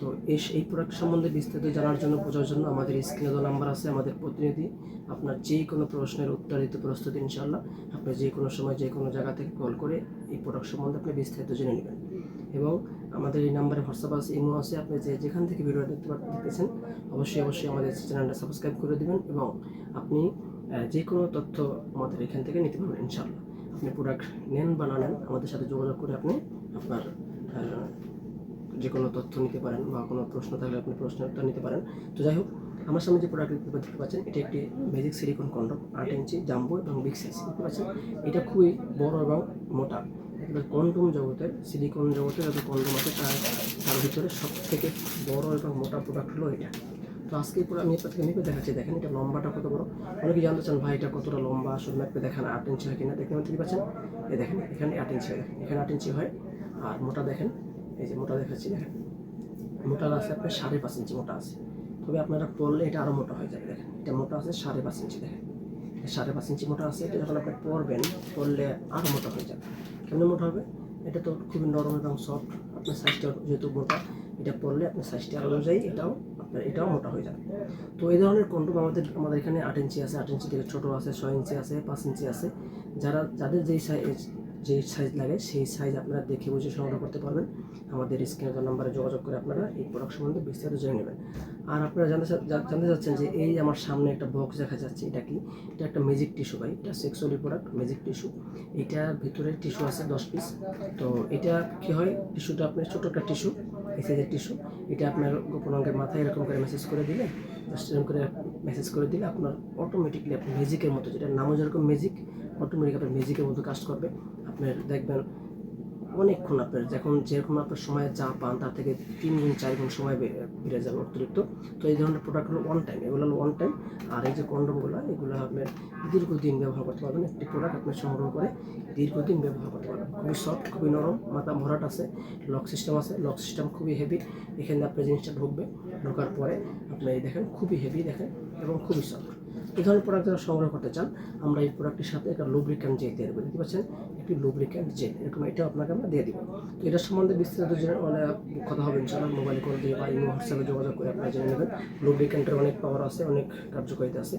তো এই প্রোডাক্ট সম্বন্ধে বিস্তারিত জানার জন্য, বোঝার জন্য আমাদের স্ক্রিনে দেওয়া নাম্বার আছে, আমাদের প্রতিনিধি আপনার যে কোনো প্রশ্নের উত্তর দিতে প্রস্তুত ইনশাআল্লাহ। আপনি যে কোনো সময় যে কোনো জায়গা থেকে কল করে এই প্রোডাক্ট সম্বন্ধে আপনি বিস্তারিত জেনে নেবেন। এবং আমাদের এই নাম্বারে হোয়াটসঅ্যাপ আছে, ইমো আছে। আপনি যেখান থেকে ভিডিও দেখতেছেন অবশ্যই আমাদের চ্যানেলটা সাবস্ক্রাইব করে দেবেন এবং আপনি যে কোনো তথ্য আমাদের এখান থেকে নিতে পারবেন ইনশাআল্লাহ। আপনি প্রোডাক্ট নেন বা না নেন, আমাদের সাথে যোগাযোগ করে আপনি আপনার যে কোনো তথ্য নিতে পারেন বা কোনো প্রশ্ন থাকলে আপনি প্রশ্নের উত্তর নিতে পারেন। তো যাই হোক, আমার সামনে যে প্রোডাক্ট দেখতে পাচ্ছেন, এটা একটি ম্যাজিক সিলিকন কন্ডম 8 ইঞ্চি জাম্বো এবং বিগ সাইজ দেখতে পাচ্ছেন। এটা খুবই বড় এবং মোটা। কন্ডম জগতের, সিলিকন জগতের যত কন্ডম আছে তার ভিতরে সব থেকে বড় এবং মোটা প্রোডাক্ট হলো এটা। তো আজকে পুরো আমি আপনাকে মেপে দেখাচ্ছি। দেখেন এটা লম্বাটা কত বড়। অনেকে জানতে চান ভাই এটা কতটা লম্বা, আসলে মেপে দেখান 8 ইঞ্চি হয় কিনা। দেখতে পাচ্ছেন, এই দেখেন এখানে 8 ইঞ্চি হয়, এখানে 8 ইঞ্চি হয়। আর মোটা দেখেন, এই যে মোটা দেখাচ্ছি, দেখেন মোটা আছে আপনার 5.5 ইঞ্চি মোটা আছে। তবে আপনারা পরলে এটা আরও মোটা হয়ে যাবে। দেখেন এটা মোটা আছে 5.5 ইঞ্চি, দেখেন 5.5 ইঞ্চি মোটা আছে। এটা যখন আপনি পরলে আরও মোটা হয়ে যাবে। কেমন মোটা হবে? এটা তো খুবই নরম এবং সফট। আপনার সাইজটা যেহেতু মোটা, এটা পরলে আপনার সাইজটা অনুযায়ী এটাও মোটা হয়ে যাবে। তো এই ধরনের কন্ডম আমাদের এখানে 8 ইঞ্চি আছে, 8 ইঞ্চি থেকে ছোটো আছে, 6 ইঞ্চি আছে, 5 ইঞ্চি আছে। যাদের যেই সাইজ লাগে সেই সাইজ আপনারা দেখে বুঝে সংগ্রহ করতে পারবেন। আমাদের স্ক্রিনে নাম্বারে যোগাযোগ করে আপনারা এই প্রোডাক্ট সম্বন্ধে বিস্তারিত জেনে নেবেন। আর আপনারা জানতে চাচ্ছেন যে এই আমার সামনে একটা বক্স দেখা যাচ্ছে, এটা কি? এটা একটা ম্যাজিক টিস্যু ভাই। এটা সেক্সুয়ালি প্রোডাক্ট, ম্যাজিক টিস্যু। এটার ভিতরে টিস্যু আছে 10 পিস। তো এটা কী হয়, টিস্যুটা আপনার ছোটো একটা টিস্যু, এই সাইজের টিস্যু। এটা আপনার গোপন অঙ্গের মাথায় এরকম করে মেসেজ করে দিলে, আপনার অটোমেটিকলি আপনি ম্যাজিকের মতো, যেটা নামও যেরকম ম্যাজিক, অটোমেটিক আপনার ম্যাজিকের মতো কাজ করবে। আপনার দেখবেন অনেকক্ষণ আপনার যেরকম আপনার সময় যা পান তার থেকে 3 গুণ 4 গুণ সময় বেড়ে যাবে অতিরিক্ত। তো এই ধরনের প্রোডাক্ট হলো ওয়ান টাইম, এগুলো হলো ওয়ান টাইম। আর এই যে কন্ডমগুলো, এগুলো আপনার দীর্ঘদিন ব্যবহার করতে পারবেন। একটি প্রোডাক্ট আপনি সংগ্রহ করে দীর্ঘদিন ব্যবহার করতে পারবেন। খুবই সফট, খুবই নরম, মাথা ভরাট আছে, লক সিস্টেম আছে। লক সিস্টেম খুবই হেভি। এখানে আপনার জিনিসটা ঢোকার পরে আপনি দেখেন খুবই হেভি দেখেন এবং খুবই সফট। এই ধরনের প্রোডাক্ট যারা সংগ্রহ করতে চান, আমরা এই প্রোডাক্টের সাথে একটা লুব্রিক্যান্ট জেল দিয়ে দেবো। দেখতে পাচ্ছেন একটি লুব্রিক্যান্ট জেল, এরকম এটাও আপনাকে আমরা দিয়ে দিব। তো এটার সম্বন্ধে বিস্তারিত কথা হবে ইনশাআল্লাহ। মোবাইলে কল দিয়ে বা হোয়াটসঅ্যাপে যোগাযোগ করে আপনারা জেনে নেবেন। লুব্রিক্যান্টের অনেক পাওয়ার আছে, অনেক কার্যকারিতা আছে।